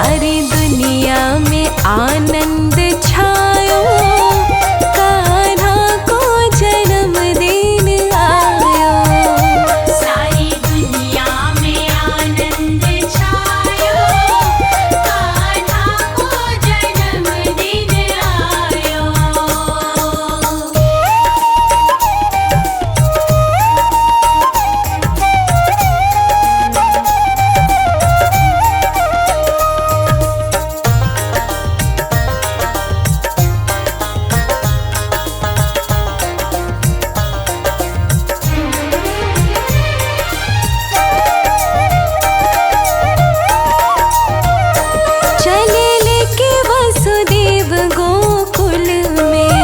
सारी दुनिया में आनंद छायो, कान्हा को जन्मदिन आयो। सारी दुनिया में आनंद छायो, कान्हा को जन्मदिन आयो। चले लेके वसुदेव गोकुल में,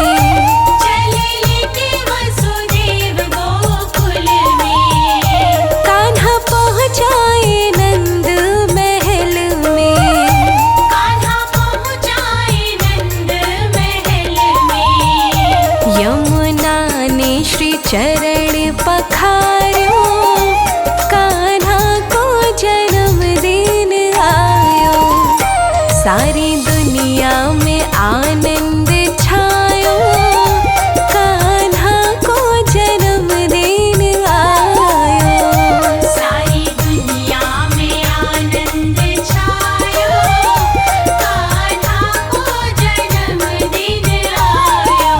चले लेके वसुदेव गोकुल में, कान्हा पहुँचाए नंद महल में। कान्हा पहुँचाए नंद महल में। यमुना ने श्री चरण पखारो, कान्हा को जन्मदिन आयो। सारी दुनिया में आनंद छायो, कान्हा को जन्मदिन आयो। सारी दुनिया में आनंद छायो, कान्हा को जन्मदिन आयो।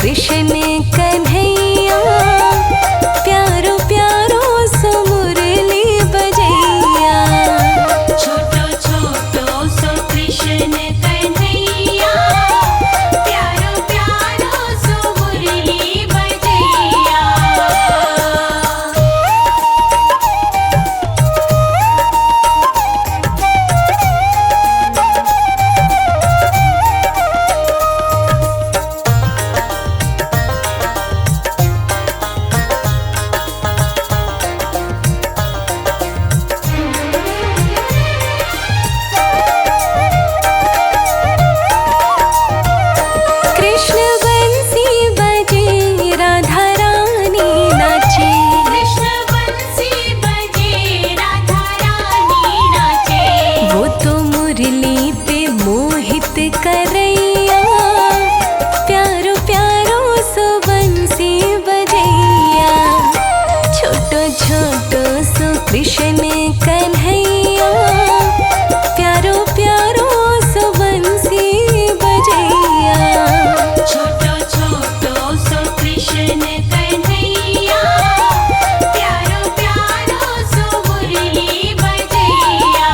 कृष्ण कन्हैया, प्यारो प्यारो सो मुरली बजैया। छोटो छोटो सो कृष्ण कन्हैया, प्यारो प्यारो सो मुरली बजैया। कृष्ण बंसी बजे राधा रानी नाचे, कृष्ण बंसी बजे राधा रानी नाचे। वो तो मुरली पे मोहित करैया, प्यारो प्यारो सो बंसी बजैया। छोटो छोटो सो कृष्ण कन्हैया, प्यारो प्यारो सो बंसी बजैया। छोटो छोटो सो कृष्ण कन्हैया, प्यारो प्यारो सो मुरली बजैया।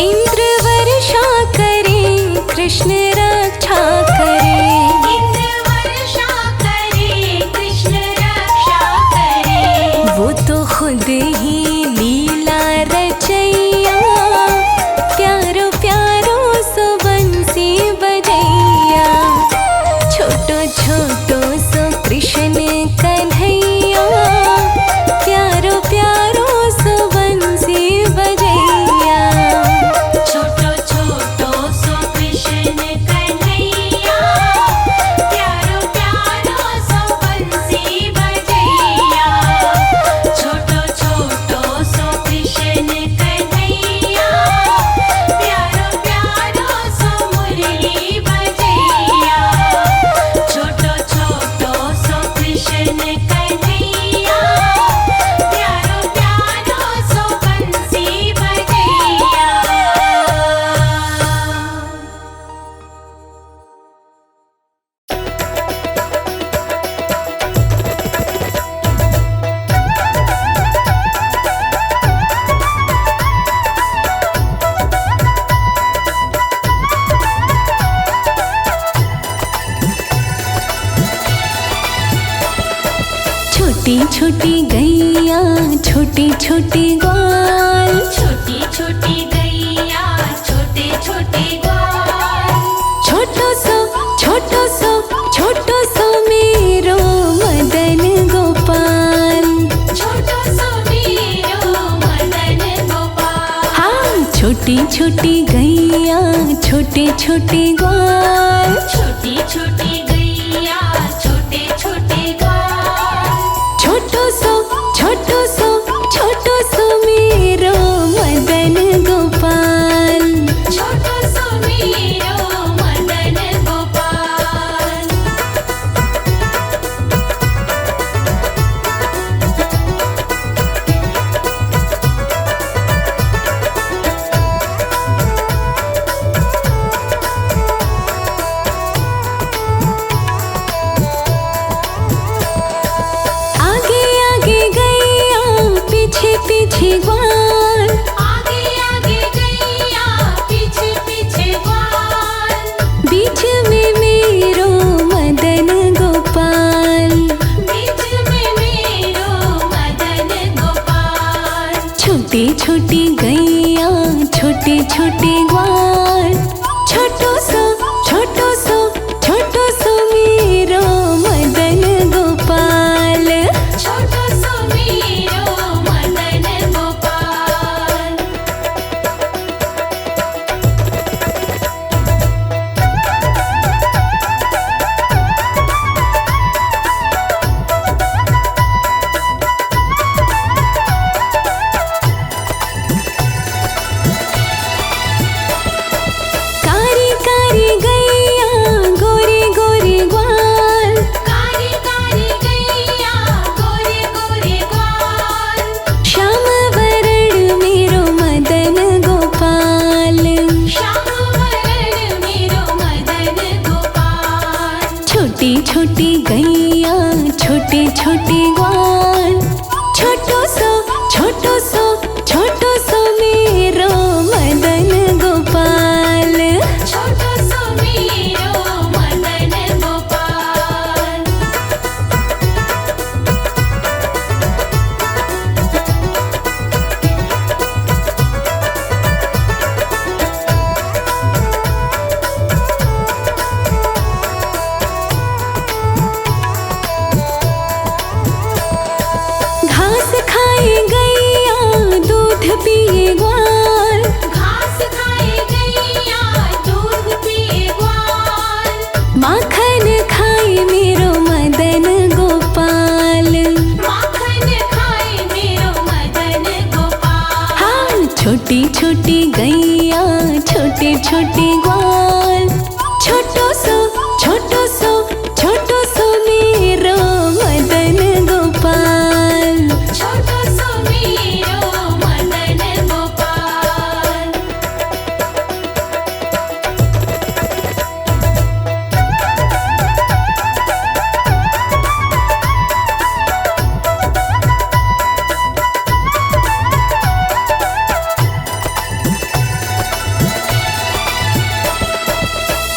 इंद्र वर्षा करे, कृष्ण रक्षा करे। इंद्र वर्षा करे, कृष्ण रक्षा करे। वो तो खुद ही लीला रचैया, प्यारो प्यारो सो बंसी बजैया। छोटो छोटो सो कृष्ण कन्हैया, प्यारो प्यारो सो बंसी बजैया। छोटो छोटो सो कृष्ण कन्हैया, प्यारो प्यारो सो बंसी बजैया। छोटो छोटो सो कृष्ण कन्हैया, प्यारो प्यारो सो मुरली बजैया। छोटो छोटो सो कृष्ण कन्हैया, प्यारो प्यारो सो बंसी बजैया। छोटी छोटी गैया, छोटी छोटी ग्वाल। छोटी छोटी गैया, छोटे छोटे ग्वाल। छोटो सो छोटो सो मेरो मदन गोपाल। छोटो सो मेरो मदन गोपाल। हाँ, छोटी छोटी गैया, छोटे छोटे ग्वाल। छोटी छोटी गैया, छोटे छोटे ग्वाल। छोटो सो मेरो मदन गोपाल। छोटो सो मेरो मदन गोपाल। छोटे छोटे ग्वाल। छोटो सो छोटो सो छोटो सो मेरो मदन गोपाल। छोटो सो मेरो मदन गोपाल।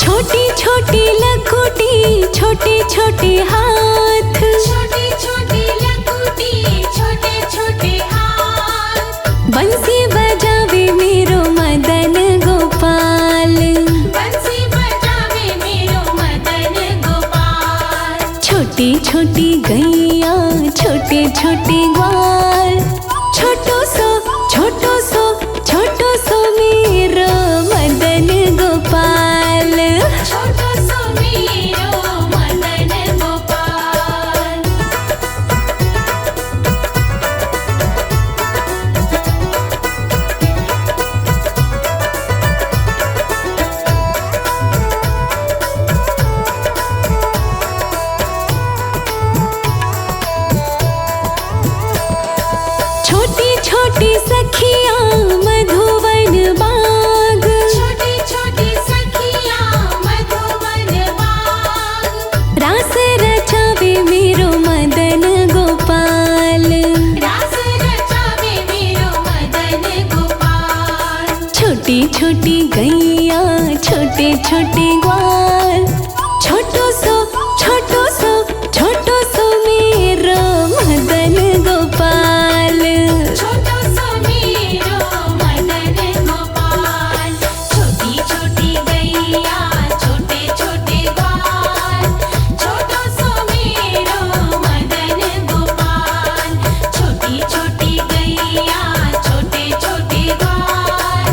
छोटी छोटी लखोटी छोटे छोटे हाथ। छोटी छोटी लकुटी छोटे छोटे हाथ। बंसी बजावे मेरो मदन गोपाल। बंसी बजावे मेरो मदन गोपाल। छोटी छोटी गैया छोटे छोटे ग्वाल। छोटो सो छोटो सो छोटो सो मेरो मदन गोपाल। छोटो सो मेरो मदन गोपाल। छोटी छोटी सखियाँ मधुवन बाग। छोटी छोटी सखियाँ मधुवन बाग। रास रचावे मेरो मदन गोपाल। रास रचावे मेरो मदन गोपाल। छोटी छोटी गैया छोटे छोटे ग्वाल। छोटो सो छोटो सो छोटो सो मेरो मदन गोपाल। छोटो सो मेरो मदन गोपाल। छोटी छोटी गैया छोटे छोटे ग्वाल। छोटो सो मेरो मदन गोपाल। छोटी छोटी गैया छोटे छोटे ग्वाल।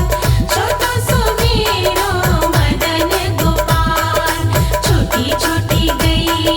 छोटो सो मेरो मदन गोपाल। छोटी छोटी गैया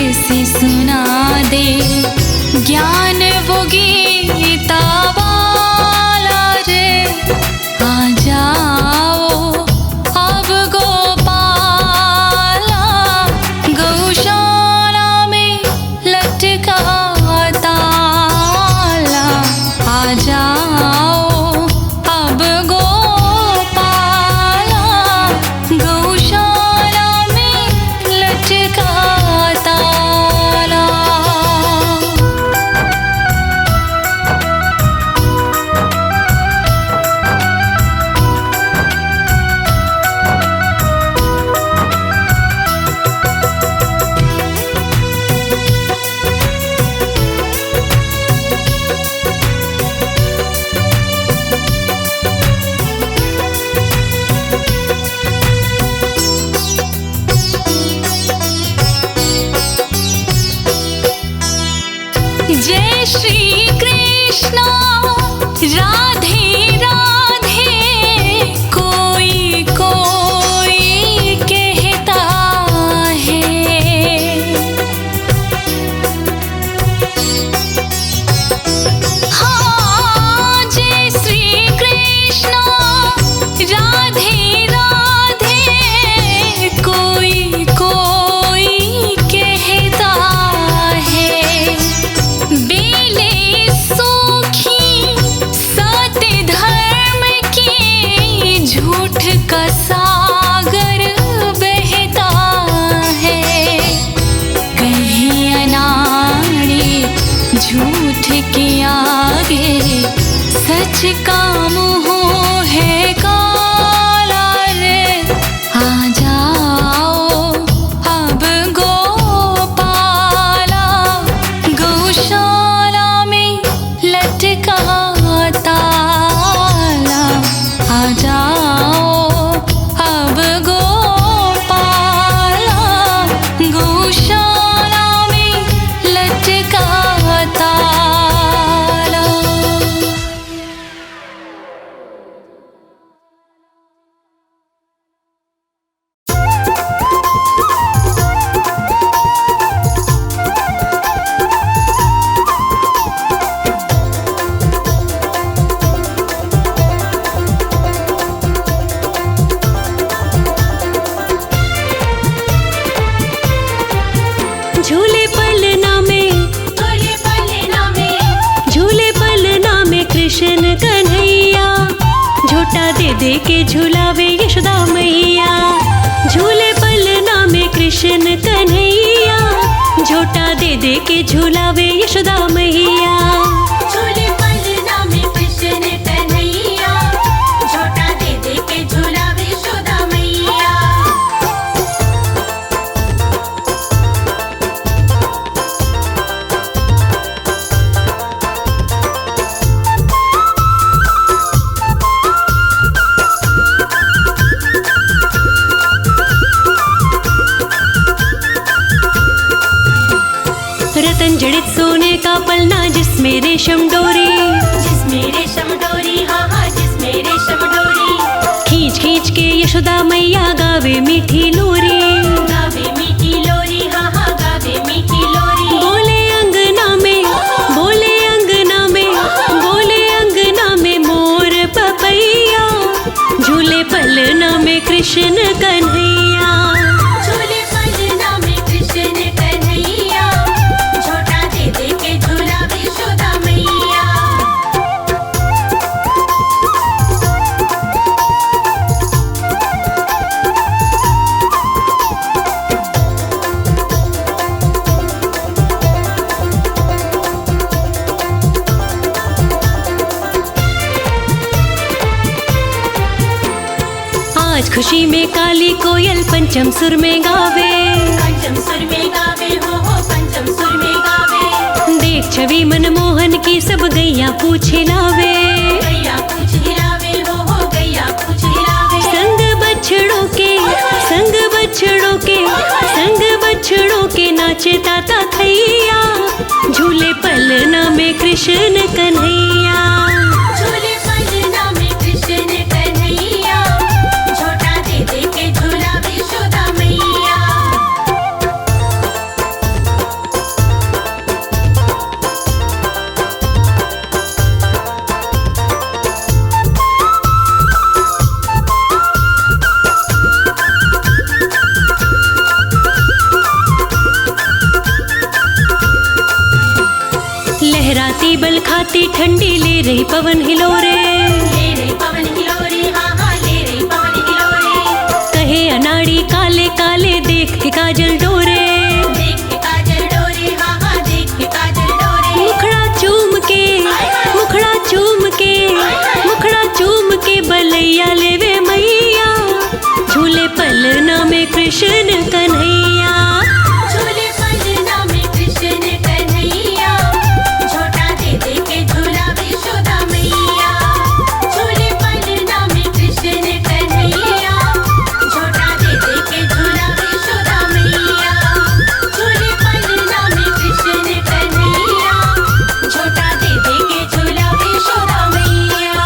से सुना दे ज्ञान वो गीता वाला रे। आ जाओ अब गोपाला, गौशाला में लटका ताला। आ जाओ अब गोपाला, गौशाला में लटका ताला। जय श्री कृष्णा राधे राधे, कोई कोई कहता है। हाँ, जय श्री कृष्णा राधे राधे, कोई कोई कहता है। बेले सूखी सत्य धर्म की, झूठ का सागर बहता है। कहीं अनाड़ी झूठ के आगे, सच का मुंह है काला रे। आ जाओ अब गोपाला, गौशाला में लटका ताला। आ जाओ अब गोपाला, गौशाला में लटका ताला। झूले पलना में, झूले पलना में, झूले पलना में कृष्ण कन्हैया, झोटा दे दे के झुलावे यशोदा मैया। झूले पलना में कृष्ण कन्हैया, झोटा दे दे के झुलावे यशोदा मैया। झूले पलना में कृष्ण कन्हैया, झोटा दे दे के झुलावे यशोदा मैया। रतन जड़ित सोने का पलना, जिसमें रेशम डोरी, जिसमें रेशम डोरी, हाँ हाँ जिसमें रेशम डोरी। खींच खींच के यशोदा मैया गावे मीठी लोरी। गावे मीठी लोरी, हाँ हाँ गावे मीठी लोरी। बोले अंगना में, बोले अंगना में, बोले अंगना में मोर पपैया, झूले पलना में कृष्ण कन्हैया। झूले पलना में कृष्ण कन्हैया, झोटा दे दे के झुलावे यशोदा मैया। आज खुशी में काली कोयल पंचम सुर में गावे, पंचम सुर में गावे, हो पंचम सुर में गावे। देख छवि मनमोहन की सब गैया पूछे लावे। गैया पूछ हिलावे, हो गैया पूछ हिलावे। संग बछड़ों के, संग बछड़ों के, संग बछड़ों के नाचे ताता थैया, झूले पलना में कृष्ण कन्हैया। झूले पलना में कृष्ण कन्हैया, झोटा दे दे के झुलावे यशोदा मैया। ठंडी ले रही पवन हिलोरे, ले रही पवन हिलोरे, हाँ हाँ ले रही पवन हिलोरे। कहे अनाड़ी काले काले देख के काजल डोरे, देख के काजल डोरे, हाँ हाँ देख के काजल डोरे। मुखड़ा चूम के, मुखड़ा चूम के, मुखड़ा चूम के बलैया लेवे मैया, झूले पलना में कृष्ण कन्हैया। झूले पलना में कृष्ण कन्हैया, झोटा दे दे के झूलावे यशोदा मैया। झूले पलना में कृष्ण कन्हैया, झोटा दे दे के झूलावे यशोदा मैया। झूले पलना में कृष्ण कन्हैया, झोटा दे दे के झूलावे यशोदा मैया।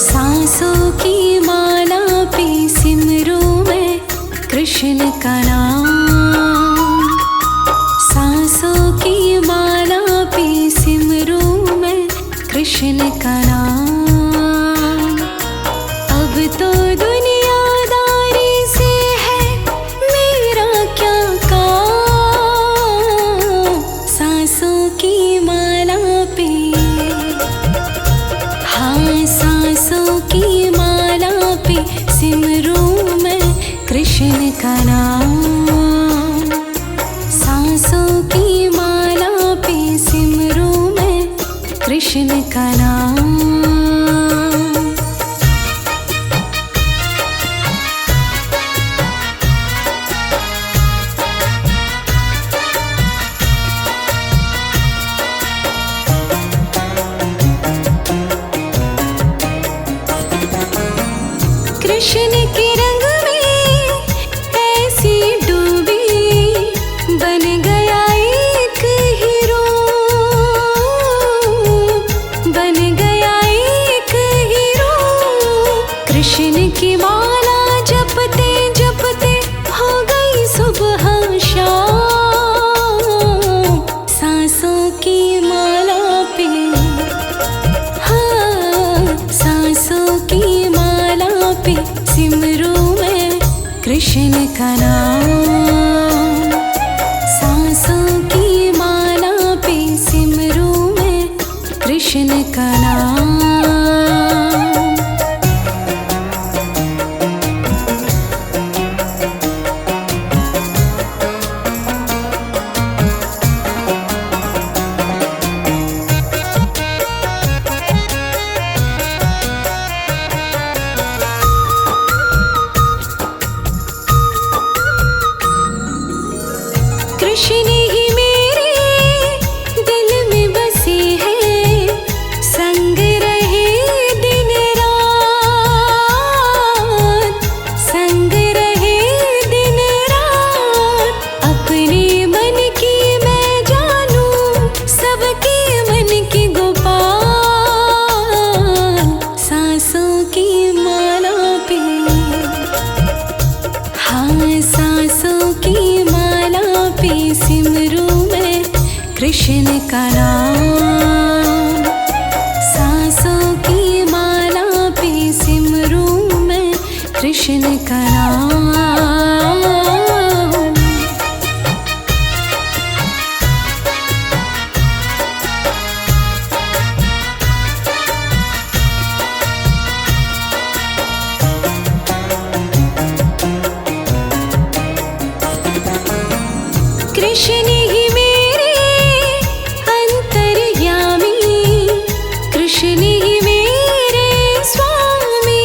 सांसों की माला पे सिमरूं मैं कृष्ण का नाम, सांसों की माला पे सिमरूं मैं कृष्ण का नाम। अब तो दुनियादारी से है मेरा क्या काम, सांसों की माला पे, हाँ सांसों की माला पे सिमरूं मैं कृष्ण का नाम। सांसों की माला पे सिमरूं मैं कृष्ण का नाम। कृष्ण के रंग में ऐसी डूबी, बन गया एक हीरो, बन गया एक हीरो। कृष्ण की माला जपते जपते हो गई सुबह शाम, सांसों की माला पे, हाँ सांसों की माला पे सिमरूं मैं कृष्ण का नाम। सांसों की माला पे सिमरूं मैं कृष्ण का नाम। कृष्ण ही मेरे दिल में बसे हैं, संग रहे दिन रात, संग रहे दिन रात। अपने मन की मैं जानूं, सबके मन की गोपाल, सांसों की माला पे, हाँ सांसों की माला पे सिमरूं मैं कृष्ण का नाम। सांसों की माला पे सिमरूं मैं कृष्ण का नाम। कृष्ण ही मेरे अंतर्यामी, कृष्ण ही मेरे स्वामी,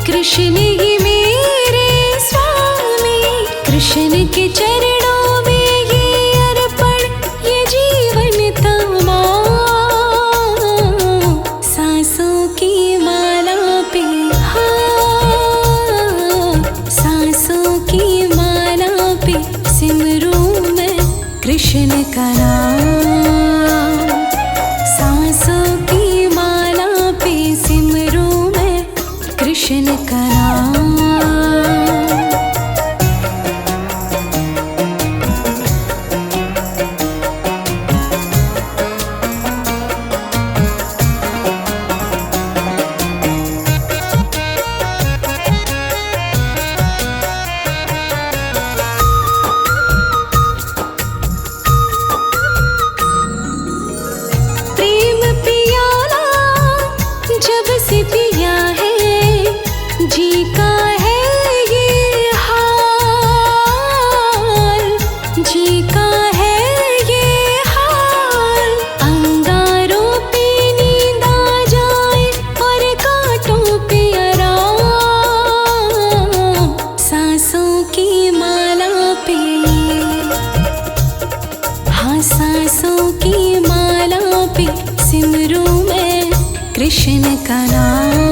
कृष्ण ही मेरे स्वामी। कृष्ण के चरणों में ये अर्पण, ये जीवन तमाम, सांसों की माला पे, हाँ सांसों की माला पे सिमरूं मैं कृष्ण का नाम। सांसों की कृष्ण का नाम। प्रेम पियाला जब से पिया है, जी का है ये हाल, जी का है ये हाल। अंगारों पे नींद आ जाए और कांटों पे आराम, सांसों की माला पे, हाँ सांसों की माला पे सिमरूं मैं कृष्ण का नाम।